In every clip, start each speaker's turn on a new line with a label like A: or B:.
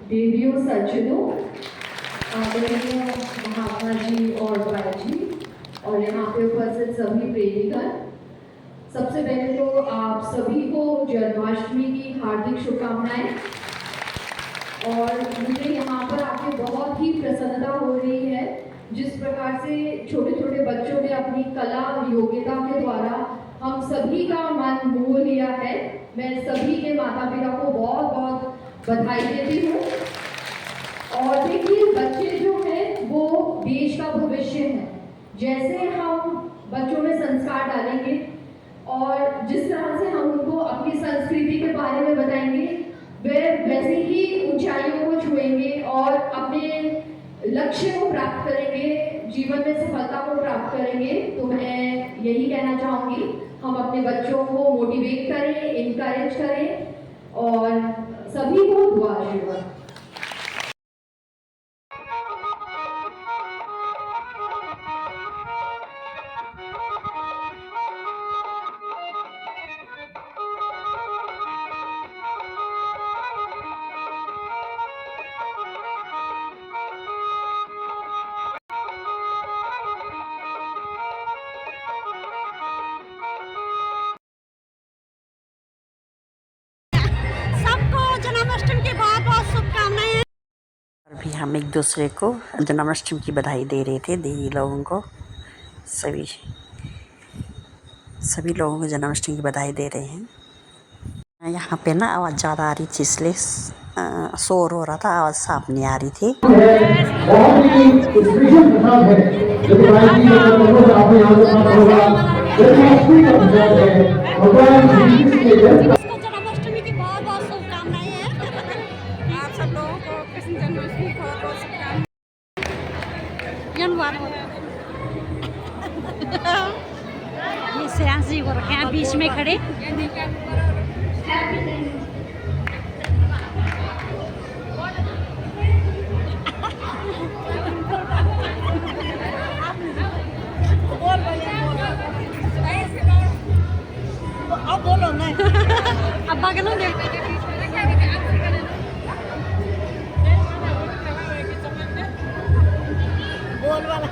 A: देवियों सज्जनों, आदरणीय महात्मा जी और भाई जी और यहाँ पे उपस्थित सभी प्रेमीगण, सबसे पहले तो आप सभी को जन्माष्टमी की हार्दिक शुभकामनाएं। और मुझे यहाँ पर आके बहुत ही प्रसन्नता हो रही है, जिस प्रकार से छोटे छोटे बच्चों ने अपनी कला योग्यता के द्वारा हम सभी का मन मोह लिया है। मैं सभी के माता पिता को बहुत बहुत बधाई देती हूँ। और देखिए, बच्चे जो हैं वो देश का भविष्य है। जैसे हम बच्चों में संस्कार डालेंगे और जिस तरह से हम उनको अपनी संस्कृति के बारे में बताएंगे, वे वैसे ही ऊंचाइयों को छुएंगे और अपने लक्ष्य को प्राप्त करेंगे, जीवन में सफलता को प्राप्त करेंगे। तो मैं यही कहना चाहूँगी, हम अपने बच्चों को मोटिवेट करें, इनकरेज करें और सभी को दुआ आशीर्वाद।
B: जन्माष्टमी की बहुत बहुत शुभकामनाएं।
C: अभी हम एक दूसरे को जन्माष्टमी की बधाई दे रहे थे, दीदी लोगों को, सभी लोगों को जन्माष्टमी की बधाई दे रहे हैं। यहाँ पे ना आवाज़ ज़्यादा आ रही थी, इसलिए शोर हो रहा था, आवाज़ साफ नहीं आ रही थी।
B: जन्माष्टमी की बहुत बहुत शुभकामनाएं हैं। आप सब लोगों को कृष्ण जन्माष्टमी की बहुत बहुत शुभकामनाएं। ये श्रेयांश जी को रखे हैं बीच में खड़े। अब बोलो ना, अब्बा के लोग बोल वाला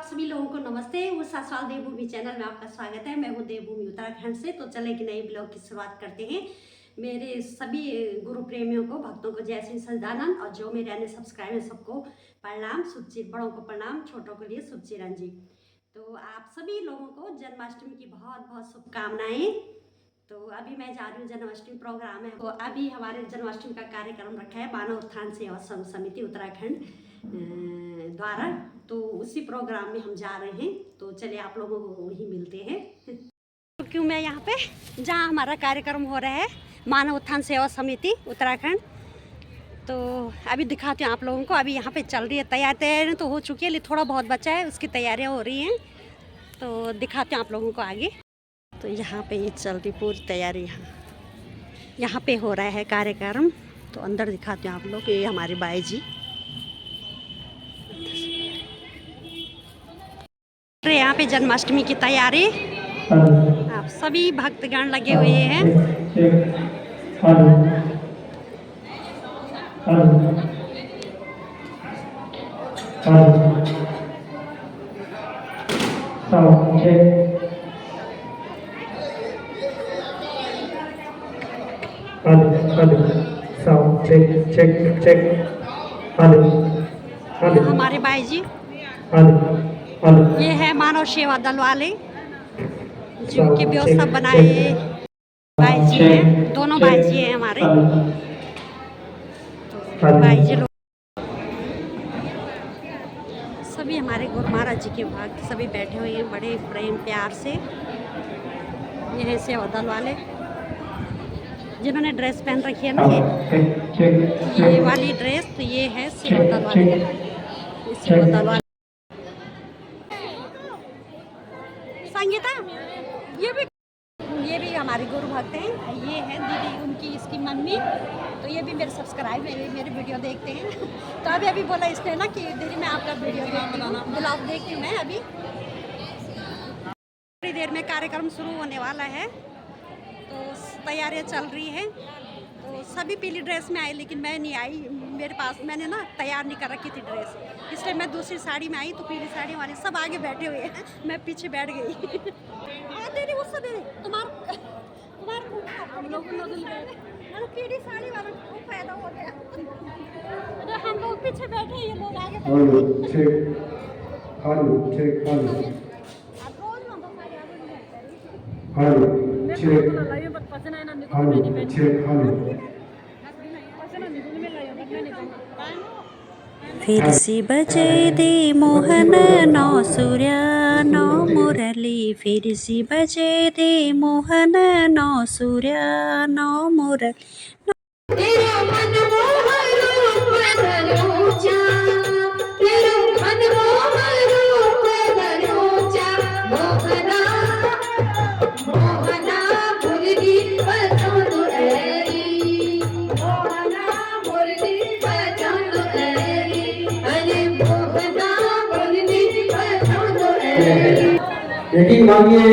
B: सभी लोगों को नमस्ते। उस ससुराल देवभूमि चैनल में आपका स्वागत है। मैं हूँ देवभूमि उत्तराखंड से। तो चले कि नए ब्लॉग की शुरुआत करते हैं। मेरे सभी गुरु प्रेमियों को, भक्तों को जय श्री सच्चिदानंद, और जो मेरे अन्य सब्सक्राइबर सबको प्रणाम। शुभचिर बड़ों को प्रणाम, छोटों के लिए शुभचिरंजी। तो आप सभी लोगों को जन्माष्टमी की बहुत बहुत शुभकामनाएं। तो अभी मैं जा रही हूँ, जन्माष्टमी प्रोग्राम है। तो अभी हमारे जन्माष्टमी का कार्यक्रम रखा है मानव उत्थान सेवा संघ समिति उत्तराखंड द्वारा। तो उसी प्रोग्राम में हम जा रहे हैं। तो चलिए आप लोगों को वहीं मिलते हैं। तो क्यों मैं यहाँ पे जहाँ हमारा कार्यक्रम हो रहा है मानव उत्थान सेवा समिति उत्तराखंड, तो अभी दिखाती हूँ आप लोगों को। अभी यहाँ पे चल रही है तैयारी तो हो चुकी है, लेकिन थोड़ा बहुत बचा है, उसकी तैयारियाँ हो रही हैं। तो दिखाते हैं आप लोगों को आगे। तो यहाँ पे ये चल रही पूरी तैयारी, यहाँ पे हो रहा है कार्यक्रम। तो अंदर दिखाते हैं आप लोग। ये हमारे बाई जी, है यहाँ पे जन्माष्टमी की तैयारी। आप सभी भक्तगण लगे हुए हैं। ये हमारे भाई जी, ये है मानव सेवा दल वाले जो कि व्यवस्था बनाए भाई जी हैं। दोनों भाई जी हैं हमारे। तो भाई जी लोग सभी हमारे गुरु महाराज जी के भक्त सभी बैठे हुए हैं बड़े प्रेम प्यार से। ये है सेवा दल वाले जिन्होंने ड्रेस पहन रखी है ना, ये वाली ड्रेस, तो ये है सेवा दल वाले। ये सेवा दल वाले संगीता, ये भी हमारे गुरु भक्त हैं। ये है दीदी, उनकी इसकी मम्मी, तो ये भी मेरे सब्सक्राइब है, मेरे वीडियो देखते हैं। तो अभी बोला इसने ना कि दीदी मैं आपका वीडियो ब्लॉग देखती हूँ मैं। अभी थोड़ी देर में कार्यक्रम शुरू होने वाला है, तो तैयारियाँ चल रही है। तो सभी पीली ड्रेस में आई, लेकिन मैं नहीं आई। मेरे पास मैंने ना तैयार नहीं कर रखी थी ड्रेस, इसलिए मैं दूसरी साड़ी में आई। तो पीली साड़ी वाले सब आगे बैठे हुए हैं, मैं पीछे बैठ गई। पीली साड़ी वाला खूब फायदा हो गया। अरे हम लोग पीछे बैठे, ये लोग आगे
C: फिर सी बजे दे मोहन नौ सूर्य नौ मुरली, फिर सी बजे दे मोहन नौ सूर्य नौ मुरली।
A: तेरा मनमोहन रूप धरोचा, तेरा मनमोहन रूप धरोचा, मोहना मोहना मुरली बजानो ऐरी, मोहना मुरली बजानो ऐरी, अरे मोहना मुरली बजानो ऐरी।
D: यकीन मानिए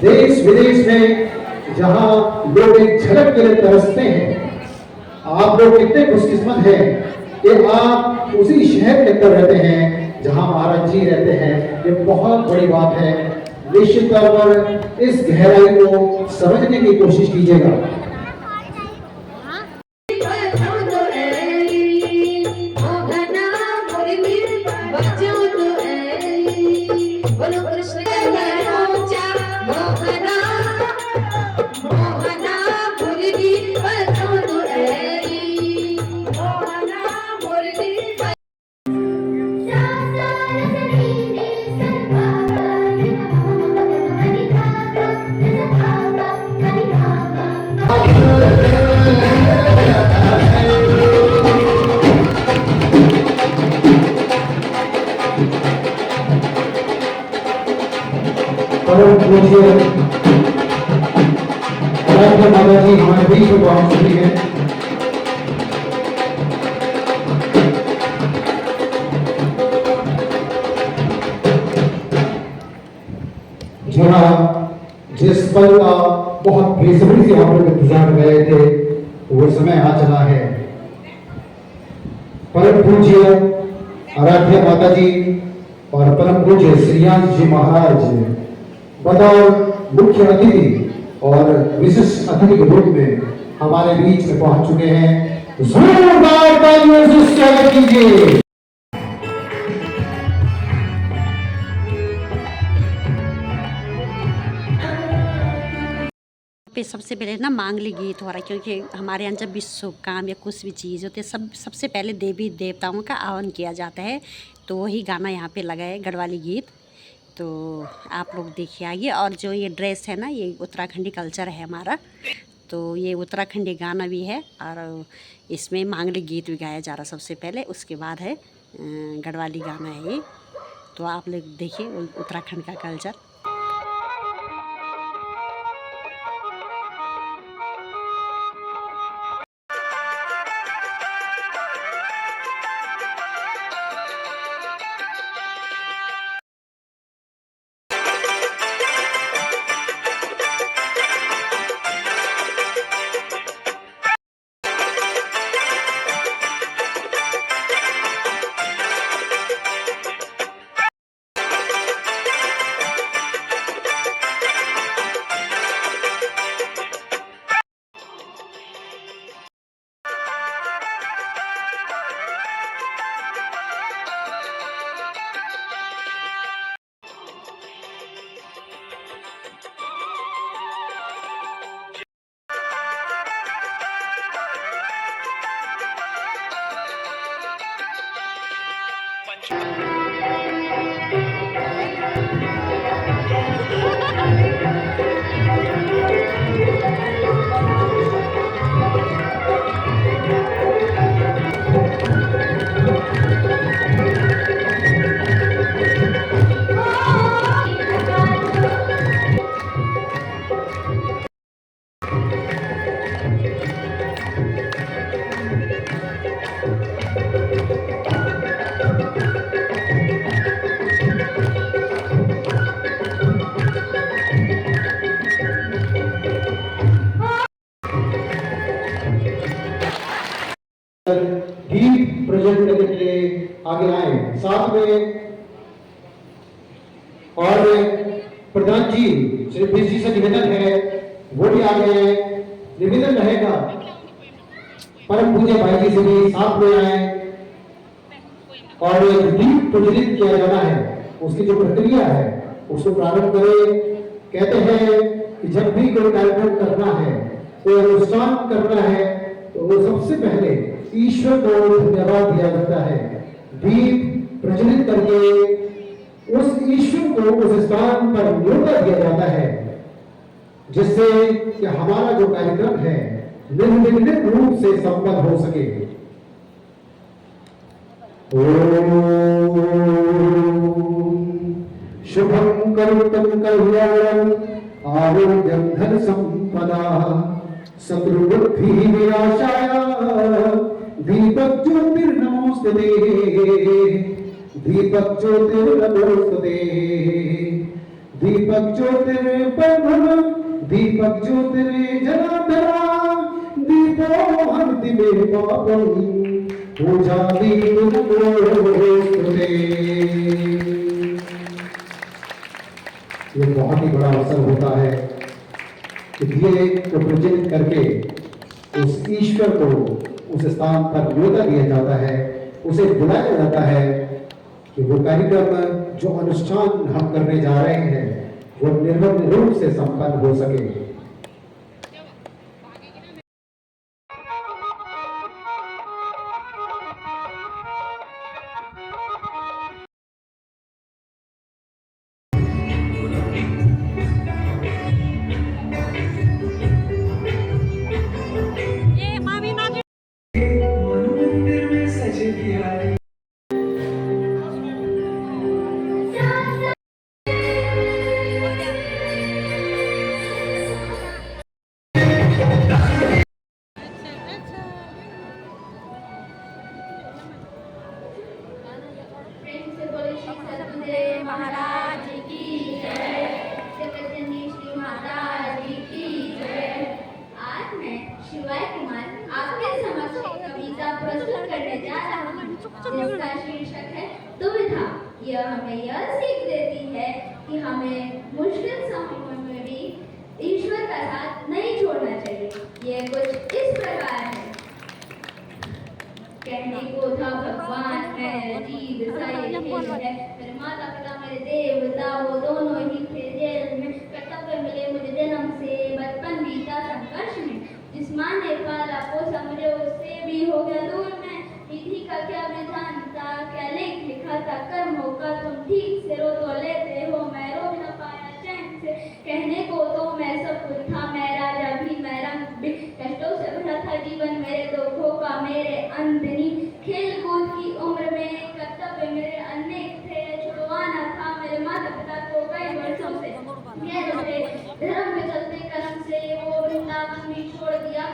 D: देश विदेश में जहां लोग एक झलक के लिए तरसते हैं, आप लोग कितने खुशकिस्मत हैं कि आप उसी शहर के अंदर रहते हैं जहां महाराज जी रहते हैं। ये बहुत बड़ी बात है। निश्चित तौर पर इस गहराई को समझने की कोशिश कीजिएगा। माता जी हमारे बीच में पहुंच चुकी है। जहाँ जिस पल का बहुत बेसब्री से हम लोग इंतजार कर रहे थे, वो समय आ चला है। परम पूज्य आराध्य माता जी और परम पूज्य श्रीयांश जी महाराज बतौर मुख्य अतिथि और विशिष्ट अतिथि के रूप में हमारे बीच में पहुंच चुके हैं। जोरदार तालियों से स्वागत कीजिए।
B: पे सबसे पहले ना मांगलिक गीत हो रहा है, क्योंकि हमारे यहाँ जब भी शुभ काम या कुछ भी चीज़ होती है सबसे पहले देवी देवताओं का आह्वान किया जाता है। तो वही गाना यहाँ पे लगा है, गढ़वाली गीत। तो आप लोग देखिए आगे। और जो ये ड्रेस है ना, ये उत्तराखंडी कल्चर है हमारा, तो ये उत्तराखंडी गाना भी है और इसमें मांगलिक गीत भी गाया जा रहा सबसे पहले, उसके बाद है गढ़वाली गाना है ये। तो आप लोग देखिए उत्तराखंड का कल्चर।
D: दीप प्रज्वलित करने के लिए आगे आए। साथ में और प्रधान जी श्री पीसी से निवेदन है वो भी आ गए हैं। निवेदन रहेगा परम पूज्य भाई जी से भी साथ में आए और दीप प्रज्वलित किया जाना है। उसकी जो प्रक्रिया है उसको प्रारंभ करें। कहते हैं कि जब भी कोई कार्यक्रम करना है, कोई अनुष्ठान करना है, तो वो सबसे पहले ईश्वर को धन्यवाद दिया जाता है। दीप प्रज्वलित करके उस ईश्वर को उस स्थान पर न्योता दिया जाता है, जिससे कि हमारा जो कार्यक्रम है निर्विघ्न रूप से संपन्न हो सके। शुभं करोतु कल्याणं आरोग्यं धन संपदा शत्रुबुद्धि विनाशाय दीपक ज्योतिर्नमोस्तुते दीपक ज्योतिर्नमोस्तुते दीपक ज्योतिर्परमः दीपक ज्योतिर्जनार्दना दीपो हन्ति मे पापं पूजा नमोस्तुते। ये बहुत ही बड़ा अवसर होता है कि दिए को प्रज्वलित करके उस ईश्वर को उस स्थान पर न्योता दिया जाता है, उसे बुलाया जाता है कि वो कार्यक्रम जो अनुष्ठान हम करने जा रहे हैं वो निर्विघ्न रूप से संपन्न हो सके।
A: महाराज की जय, जगतजननी श्री माता जी की जय। आज मैं शिवाय कुमार आपके समक्ष एक कविता प्रस्तुत करने जा रहा हूँ, जिसका शीर्षक है दुविधा। यह हमें यह सीख देती है कि हमें मुश्किल समय में भी ईश्वर का साथ नहीं छोड़ना चाहिए। यह कुछ इस प्रकार है। कहने को था भगवान है, जीव साई खेल है, मेरे माता पिता मेरे देवता वो दोनों ही थे जेल में। कर्तव्य मिले मुझे जन्म से, बचपन बीता संघर्ष में, जिस माँ ने पाला पोसा मुझे उससे भी हो गया दूर में। विधि का क्या विधान था, क्या लेख लिखा था कर्मों का, तुम ठीक से रो तो लेते हो, मैं रो न पाया चैन से। कहने को तो मैं सब कुछ था, मैं राजा भी मैं रंग भी, कष्टों से भरा था जीवन मेरे, दुखों का मेरे अंत नहीं। खेल कूद की उम्र में कर्तव्य मेरे अनेक थे, छुड़वाना था मेरे माता पिता को कई वर्षों से। धर्म में चलते कर्म से वो वृंदावन भी छोड़ दिया,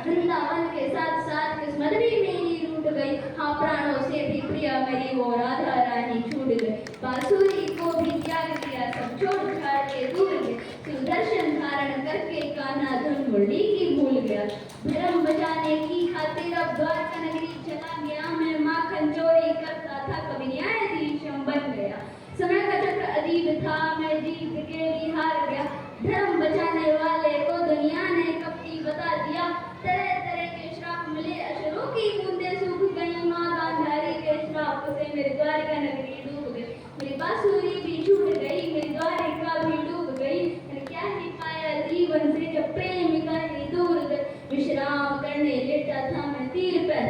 A: वृंदावन के साथ साथ किस्मत भी मेरी रूठ गई। हाँ, प्राणों से भी प्रिय मेरी वो राधा रानी छूट गई। बांसुरी को भी त्याग दिया, सब छोड़ छाड़ के दूर गए। सुदर्शन धारण करके कान्हा धुन मुरली की भूल गया। धर्म बचाने की खातिर अब द्वारका नगरी चला गया। मैं माखन चोरी करता था, कभी न्यायाधीश बन गया। समय का चक्र अजीब था, मैं जीत के भी हार गया। धर्म बचाने वाले को दुनिया ने कपटी बता दिया। तरह तरह के श्राप मिले, अशरों की बूंदें सूख गई। माँ गांधारी के श्राप से मेरी द्वारका नगरी डूब गई। मेरी बांसुरी भी छूट गई, मेरी द्वारिका भी डूब गई। मैंने क्या ही पाया जीवन से जब प्रेमिका ही दूर गई। विश्राम करने लेटा था मैं तीर पर,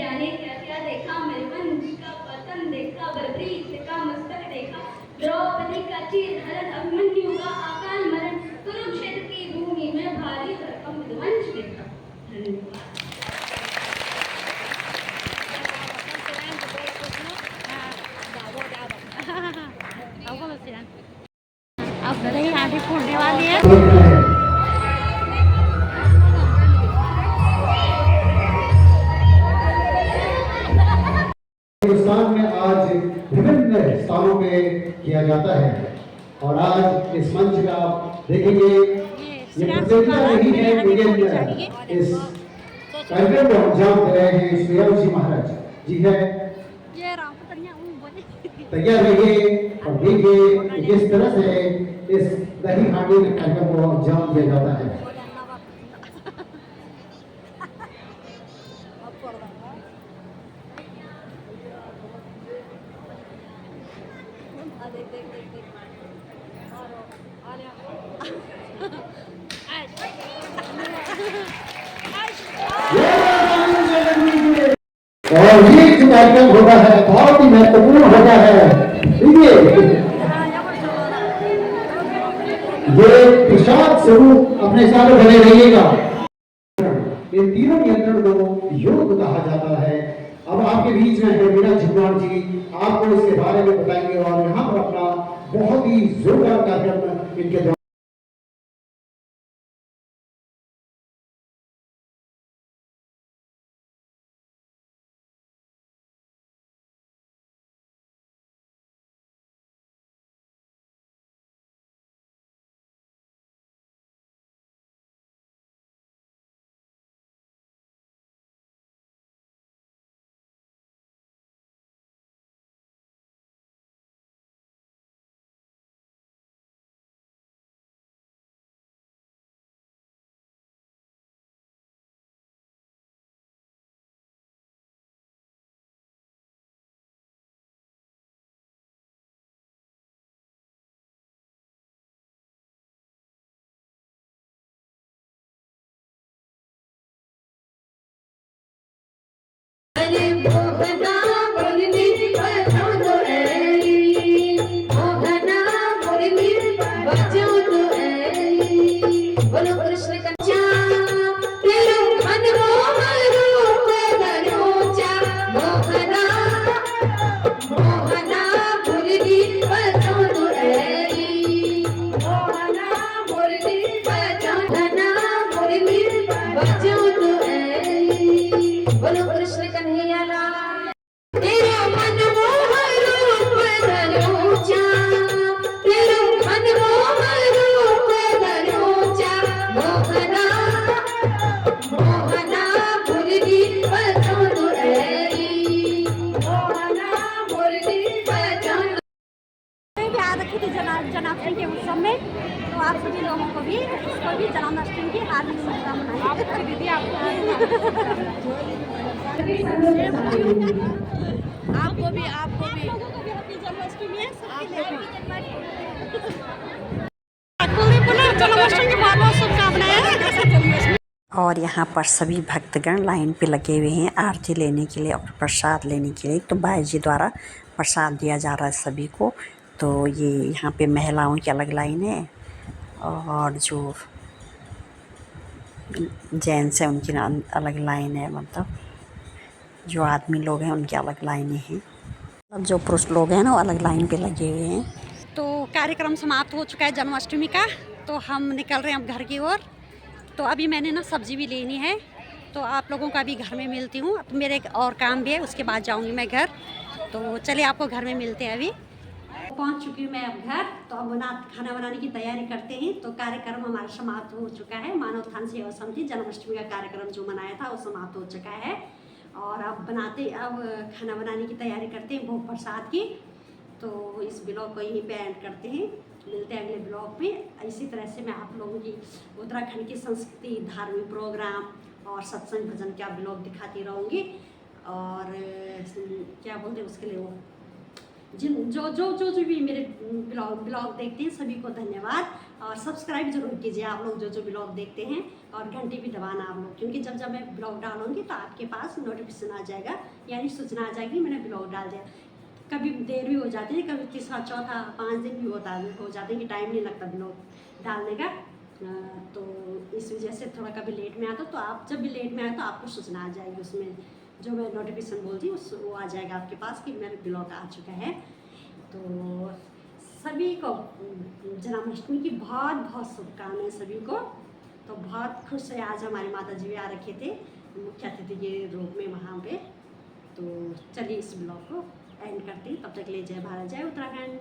E: प्यारे क्या क्या देखा, मैं वंश का पतन देखा, बलप्रीत का मस्तक देखा, द्रौपदी का चीरहरण, अभिमन्यु का अकाल मरण, कुरुक्षेत्र की भूमि में भारी भरकम विध्वंस देखा। धन्यवाद।
B: अब नहीं आगे फोड़ने वाली है।
D: हिंदुस्तान में आज विभिन्न स्थानों पे किया जाता है और आज इस मंच का देखेंगे ये प्रतियोगिता नहीं है, लेकिन इस कार्यक्रम को अंजाम दे रहे हैं श्रेया जी महाराज जी है। तैयार रहिए और देखिए कि किस तरह से इस दही हांडी कार्यक्रम को अंजाम दिया जाता है। और ये जो कार्यक्रम होता है बहुत ही महत्वपूर्ण होता है। देखिए ये प्रसाद स्वरूप अपने साथ बने रहिएगा। इन तीनों नियंत्रण को योग कहा जाता है। अब आपके बीच में है मीना झुमरान जी, आपको इसके बारे में बताएंगे और यहाँ पर अपना बहुत ही जोरदार कार्यक्रम इनके द्वारा
B: जन्माष्टमी के उत्सव में, तो आप सभी लोगों को भी इसको भी जन्माष्टमी की हार्दिक शुभकामनाएं। आपको दीदी आपको भी अपनी जन्माष्टमी है। जन्माष्टमी की बहुत बहुत शुभकामनाएं।
C: और यहाँ पर सभी भक्तगण लाइन पे लगे हुए हैं आरती लेने के लिए और प्रसाद लेने के लिए। तो बाई जी द्वारा प्रसाद दिया जा रहा है सभी को। तो ये यहाँ पे महिलाओं की अलग लाइन है और जो जेंट्स हैं उनकी अलग लाइन है। मतलब जो आदमी लोग हैं उनकी अलग लाइनें हैं। अब जो पुरुष लोग हैं ना वो अलग लाइन पे लगे हुए हैं।
B: तो कार्यक्रम समाप्त हो चुका है जन्माष्टमी का। तो हम निकल रहे हैं अब घर की ओर। तो अभी मैंने ना सब्ज़ी भी लेनी है, तो आप लोगों का भी घर में मिलती हूँ। तो मेरे एक और काम भी है, उसके बाद जाऊँगी मैं घर। तो चलिए आपको घर में मिलते हैं। अभी पहुँच चुकी हूँ मैं अब घर। तो अब खाना बनाने की तैयारी करते हैं। तो कार्यक्रम हमारा समाप्त हो चुका है। मानव उत्थान सेवा समिति जन्माष्टमी का कार्यक्रम जो मनाया था वो समाप्त हो चुका है। और अब खाना बनाने की तैयारी करते हैं भोग प्रसाद की। तो इस ब्लॉग को यहीं पे एंड करते हैं। मिलते हैं अगले ब्लॉग में। इसी तरह से मैं आप लोगों की उत्तराखंड की संस्कृति, धार्मिक प्रोग्राम और सत्संग भजन का ब्लॉग दिखाती रहूँगी। और क्या बोलते हैं उसके लिए, वो जो भी मेरे ब्लॉग देखते हैं सभी को धन्यवाद। और सब्सक्राइब जरूर कीजिए आप लोग जो ब्लॉग देखते हैं, और घंटी भी दबाना आप लोग, क्योंकि जब जब मैं ब्लॉग डालूंगी तो आपके पास नोटिफिकेशन आ जाएगा, यानी सूचना आ जाएगी मैंने ब्लॉग डाल दिया। कभी देर भी हो जाती है, कभी तीसरा चौथा 5 दिन भी हो जाते हैं कि टाइम नहीं लगता ब्लॉग डालने का। तो इस वजह से थोड़ा कभी लेट में आता, तो आप जब भी लेट में आए तो आपको सूचना आ जाएगी, उसमें जो मैं नोटिफिकेशन बोलती हूँ वो आ जाएगा आपके पास कि मेरा ब्लॉग आ चुका है। तो सभी को जन्माष्टमी की बहुत बहुत शुभकामनाएं सभी को। तो बहुत खुश है, आज हमारे माता जी भी आ रखे थे मुख्य अतिथि के रूप में वहाँ पे। तो चलिए इस ब्लॉग को एंड करते हैं, तब तक ले जय भारत जय उत्तराखंड।